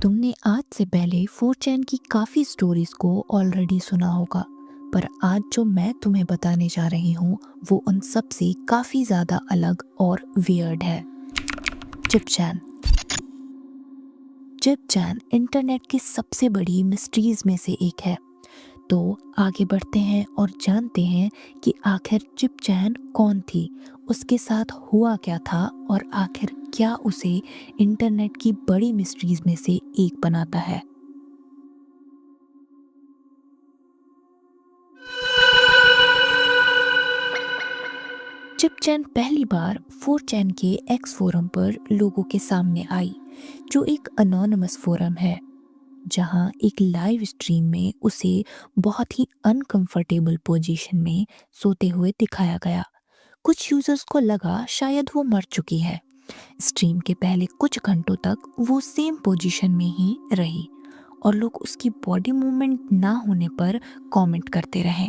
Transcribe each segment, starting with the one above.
तुमने आज से पहले 4chan की काफ़ी स्टोरीज को ऑलरेडी सुना होगा, पर आज जो मैं तुम्हें बताने जा रही हूँ वो उन सब से काफ़ी ज़्यादा अलग और वियर्ड है। चिपचैन। चिपचैन इंटरनेट की सबसे बड़ी मिस्ट्रीज में से एक है। तो आगे बढ़ते हैं और जानते हैं कि आखिर चिपचैन कौन थी, उसके साथ हुआ क्या था और आखिर क्या उसे इंटरनेट की बड़ी मिस्ट्रीज में से एक बनाता है। चिपचैन पहली बार 4chan के एक्स फोरम पर लोगों के सामने आई, जो एक अनोनिमस फोरम है जहां एक लाइव स्ट्रीम में उसे बहुत ही अनकंफर्टेबल पोजीशन में सोते हुए दिखाया गया। कुछ यूजर्स को लगा शायद वो मर चुकी है। स्ट्रीम के पहले कुछ घंटों तक वो सेम पोजीशन में ही रही और लोग उसकी बॉडी मूवमेंट ना होने पर कमेंट करते रहे।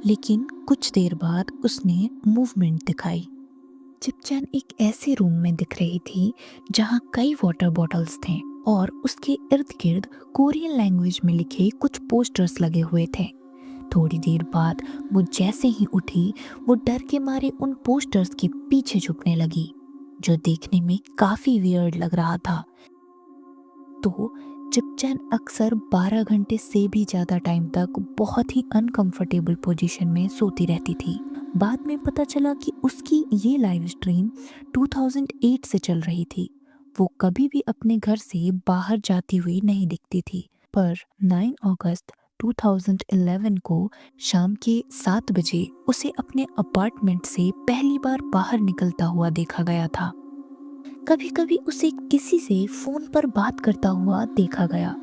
लेकिन कुछ देर बाद उसने मूवमेंट दिखाई। चिपचैन एक ऐसे रूम में दिख रही थी जहां कई वाटर बॉटल्स थे और उसके इर्द गिर्द कोरियन लैंग्वेज में लिखे कुछ पोस्टर्स लगे हुए थे। थोड़ी देर बाद वो जैसे ही उठी, वो डर के मारे उन पोस्टर्स के पीछे छुपने लगी, जो देखने में काफी वियर्ड लग रहा था। तो चिपचैन अक्सर 12 घंटे से भी ज़्यादा टाइम तक बहुत ही अनकंफर्टेबल पोजीशन में सोती रहती थी। बाद में पता चला कि उसकी ये लाइव स्ट्रीम 2008 से चल रही थी। वो कभी भी अपने घर से बाहर जाती हुई नहीं दिखती थी, पर 9 अगस्त 2011 को शाम के 7 बजे उसे अपने अपार्टमेंट से पहली बार बाहर निकलता हुआ देखा गया था। कभी कभी उसे किसी से फोन पर बात करता हुआ देखा गया,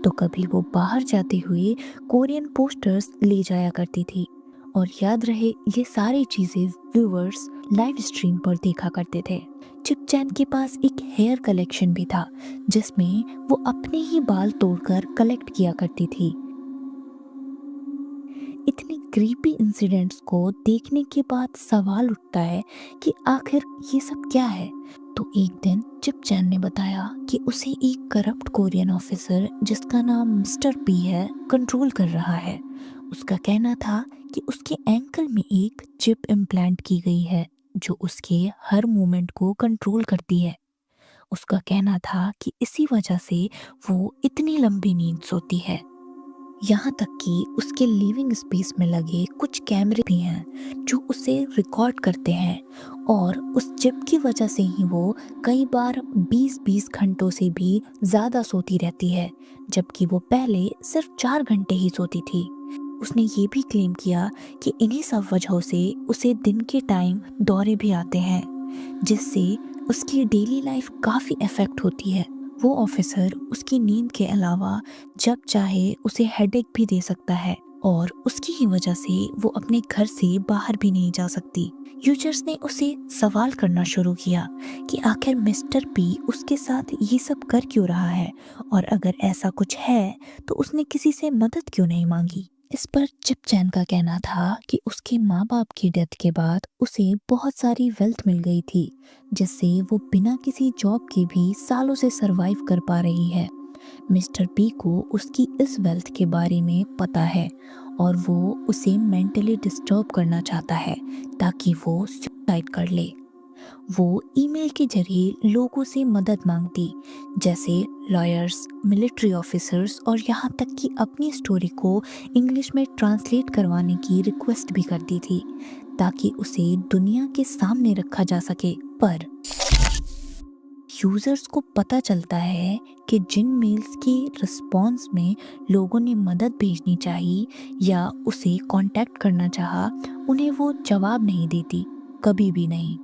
तो कभी वो बाहर जाते हुए कोरियन पोस्टर्स ले जाया करती थी। और याद रहे, ये सारी चीजें व्यूअर्स लाइव स्ट्रीम पर देखा करते थे। चिपचैन के पास एक हेयर कलेक्शन भी था, जिसमें वो अपने ही बाल तोड़कर कलेक्ट किया करती थी। इतने क्रीपी इंसिडेंट्स को देखने के बाद सवाल उठता है कि आखिर ये सब क्या है। तो एक दिन चिपचैन ने बताया कि उसे एक करप्ट कोरियन ऑफिसर, जिसका नाम मिस्टर पी है, कंट्रोल कर रहा है। उसका कहना था कि उसके एंकल में एक चिप इम्प्लांट की गई है, जो उसके हर मूवमेंट को कंट्रोल करती है। उसका कहना था कि इसी वजह से वो इतनी लंबी नींद सोती है। यहाँ तक कि उसके लिविंग स्पेस में लगे कुछ कैमरे भी हैं जो उसे रिकॉर्ड करते हैं, और उस चिप की वजह से ही वो कई बार 20-20 घंटों से भी ज़्यादा सोती रहती है, जबकि वो पहले सिर्फ 4 घंटे ही सोती थी। उसने ये भी क्लेम किया कि इन्हीं सब वजहों से उसे दिन के टाइम दौरे भी आते हैं, जिससे उसकी डेली लाइफ काफ़ी अफेक्ट होती है। वो ऑफिसर उसकी नींद के अलावा जब चाहे उसे हेडेक भी दे सकता है, और उसकी ही वजह से वो अपने घर से बाहर भी नहीं जा सकती। यूजर्स ने उसे सवाल करना शुरू किया कि आखिर मिस्टर पी उसके साथ ये सब कर क्यों रहा है, और अगर ऐसा कुछ है तो उसने किसी से मदद क्यों नहीं मांगी। इस पर चिपचैन का कहना था कि उसके माँ बाप की डेथ के बाद उसे बहुत सारी वेल्थ मिल गई थी, जिससे वो बिना किसी जॉब के भी सालों से सरवाइव कर पा रही है। मिस्टर पी को उसकी इस वेल्थ के बारे में पता है और वो उसे मेंटली डिस्टर्ब करना चाहता है ताकि वो सुसाइड कर ले। वो ईमेल के जरिए लोगों से मदद मांगती, जैसे लॉयर्स, मिलिट्री ऑफिसर्स, और यहाँ तक कि अपनी स्टोरी को इंग्लिश में ट्रांसलेट करवाने की रिक्वेस्ट भी करती थी, ताकि उसे दुनिया के सामने रखा जा सके। पर यूजर्स को पता चलता है कि जिन मेल्स के रिस्पॉन्स में लोगों ने मदद भेजनी चाहिए या उसे कांटेक्ट करना चाहा, उन्हें वो जवाब नहीं देती, कभी भी नहीं।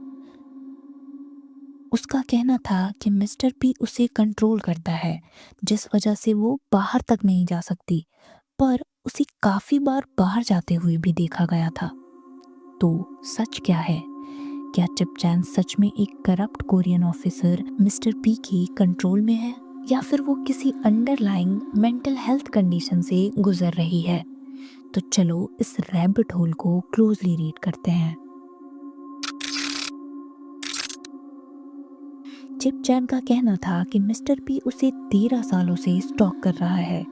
उसका कहना था कि मिस्टर पी उसे कंट्रोल करता है, जिस वजह से वो बाहर तक नहीं जा सकती, पर उसे काफी बार बाहर जाते हुए भी देखा गया था। तो सच क्या है? क्या चिपचैन सच में एक corrupt Korean officer mister P के कंट्रोल में है, या फिर वो किसी अंडरलाइंग मेंटल हेल्थ कंडीशन से गुजर रही है? तो चलो इस रैबिट होल को क्लोजली रीड करते हैं। चिप चैन का कहना था कि मिस्टर पी उसे 13 सालों से स्टॉक कर रहा है,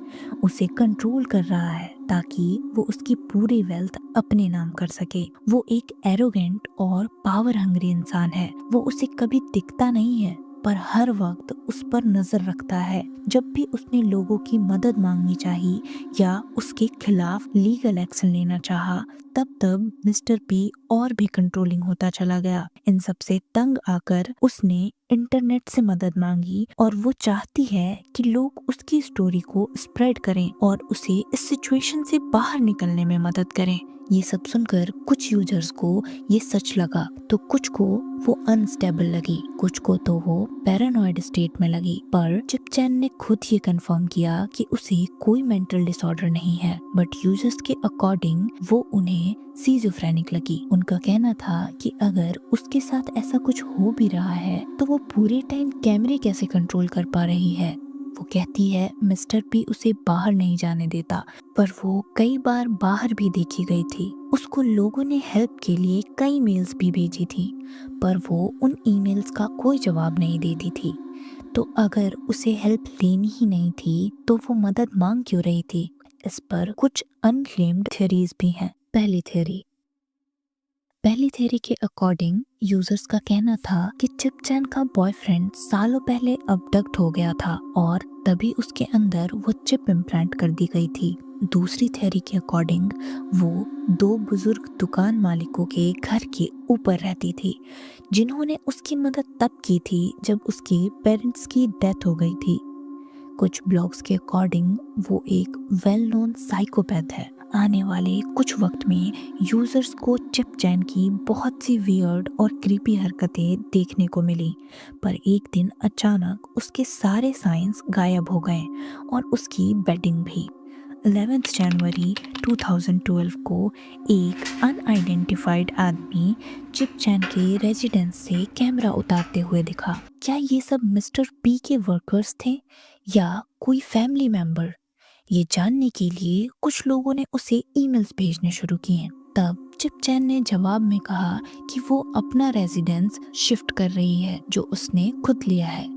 उसे कंट्रोल कर रहा है ताकि वो उसकी पूरी वेल्थ अपने नाम कर सके। वो एक एरोगेंट और पावर हंग्री इंसान है। वो उसे कभी दिखता नहीं है पर हर वक्त उस पर नजर रखता है। जब भी उसने लोगों की मदद मांगनी चाहिए या उसके खिलाफ लीगल एक्शन लेना चाहा, तब मिस्टर पी और भी कंट्रोलिंग होता चला गया। इन सब से तंग आकर उसने इंटरनेट से मदद मांगी और वो चाहती है कि लोग उसकी स्टोरी को स्प्रेड करें और उसे इस सिचुएशन से बाहर निकलने में मदद करें। ये सब सुनकर कुछ यूजर्स को ये सच लगा तो कुछ को वो अनस्टेबल लगी, कुछ को तो वो पैरानॉइड स्टेट में लगी। पर चिप चैन ने खुद ये कंफर्म किया कि उसे कोई मेंटल डिसऑर्डर नहीं है, बट यूजर्स के अकॉर्डिंग वो उन्हें सीजोफ्रेनिक लगी। उनका कहना था कि अगर उसके साथ ऐसा कुछ हो भी रहा है तो वो पूरे टाइम कैमरे कैसे कंट्रोल कर पा रही है। वो कहती है मिस्टर पी उसे बाहर नहीं जाने देता, पर वो कई बार बाहर भी देखी गई थी। उसको लोगों ने हेल्प के लिए कई मेल्स भी भेजी थी, पर वो उन ईमेल्स का कोई जवाब नहीं देती थी। तो अगर उसे हेल्प लेनी ही नहीं थी तो वो मदद मांग क्यों रही थी? इस पर कुछ अनक्लेम्ड थ्योरीज भी हैं। पहली थ्योरी के अकॉर्डिंग यूजर्स का कहना था कि चिप चैन का बॉयफ्रेंड सालों पहले अबडक्ट हो गया था और तभी उसके अंदर वो चिप इम्प्लांट कर दी गई थी। दूसरी थ्योरी के अकॉर्डिंग वो 2 बुजुर्ग दुकान मालिकों के घर के ऊपर रहती थी, जिन्होंने उसकी मदद तब की थी जब उसके पेरेंट्स की डेथ हो गई थी। कुछ ब्लॉग्स के अकॉर्डिंग वो एक वेल नोन साइकोपैथ है। आने वाले कुछ वक्त में यूजर्स को चिप चैन की बहुत सी वियर्ड और क्रीपी हरकतें देखने को मिली, पर एक दिन अचानक उसके सारे साइंस गायब हो गए और उसकी बेडिंग भी। 11 जनवरी 2012 को एक अनआइडेंटिफाइड आदमी चिप चैन के रेजिडेंस से कैमरा उतारते हुए दिखा। क्या ये सब मिस्टर पी के वर्कर्स थे या कोई फैमिली मेंबर? ये जानने के लिए कुछ लोगों ने उसे ईमेल्स भेजने शुरू किए। तब चिप चैन ने जवाब में कहा कि वो अपना रेजिडेंस शिफ्ट कर रही है जो उसने खुद लिया है।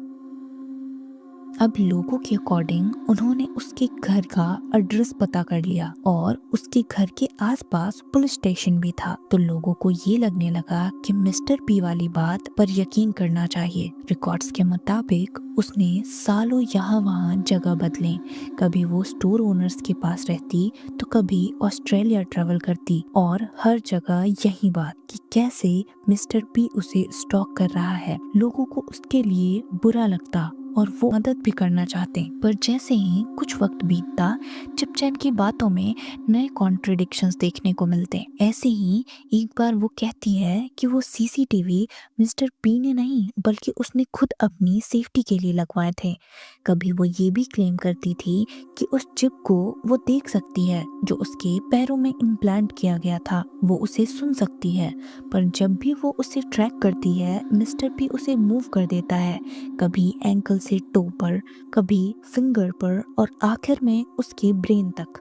अब लोगों के अकॉर्डिंग उन्होंने उसके घर का एड्रेस पता कर लिया और उसके घर के आसपास पुलिस स्टेशन भी था। तो लोगों को ये लगने लगा कि मिस्टर पी वाली बात पर यकीन करना चाहिए। रिकॉर्ड्स के मुताबिक उसने सालों यहाँ वहाँ जगह बदले। कभी वो स्टोर ओनर्स के पास रहती तो कभी ऑस्ट्रेलिया ट्रेवल करती और हर जगह यही बात कि कैसे मिस्टर पी उसे स्टॉक कर रहा है। लोगों को उसके लिए बुरा लगता और वो मदद भी करना चाहते, पर जैसे ही कुछ वक्त बीतता चिप चैन की बातों में नए कॉन्ट्रडिक्शंस देखने को मिलते। ऐसे ही एक बार वो कहती है कि वो सीसीटीवी मिस्टर पी ने नहीं बल्कि उसने खुद अपनी सेफ्टी के लिए लगवाए थे। कभी वो ये भी क्लेम करती थी कि उस चिप को वो देख सकती है जो उसके पैरों में इम्प्लांट किया गया था, वो उसे सुन सकती है, पर जब भी वो उसे ट्रैक करती है मिस्टर पी उसे मूव कर देता है, कभी एंकल से टो पर, कभी फिंगर पर और आखिर में उसके ब्रेन तक।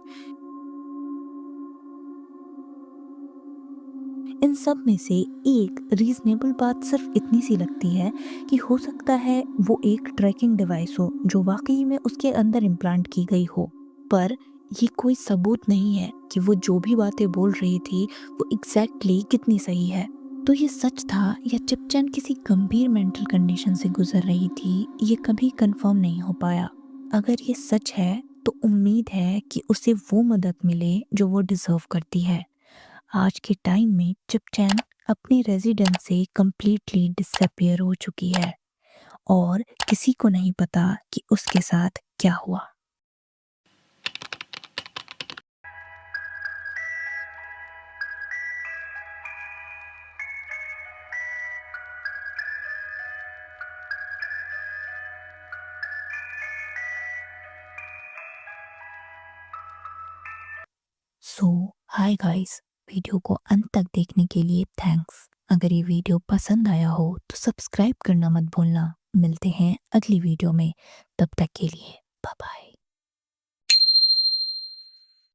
इन सब में से एक रीजनेबल बात सिर्फ इतनी सी लगती है कि हो सकता है वो एक ट्रैकिंग डिवाइस हो जो वाकई में उसके अंदर इम्प्लांट की गई हो, पर ये कोई सबूत नहीं है कि वो जो भी बातें बोल रही थी वो एग्जैक्टली कितनी सही है। तो ये सच था या चिपचैन किसी गंभीर मेंटल कंडीशन से गुजर रही थी, ये कभी कंफर्म नहीं हो पाया। अगर ये सच है तो उम्मीद है कि उसे वो मदद मिले जो वो डिजर्व करती है। आज के टाइम में चिपचैन अपनी रेजिडेंस से कंप्लीटली डिसअपियर हो चुकी है और किसी को नहीं पता कि उसके साथ क्या हुआ। सो हाय गाइस, वीडियो को अंत तक देखने के लिए थैंक्स। अगर ये वीडियो पसंद आया हो तो सब्सक्राइब करना मत भूलना। मिलते हैं अगली वीडियो में, तब तक के लिए बाय बाय।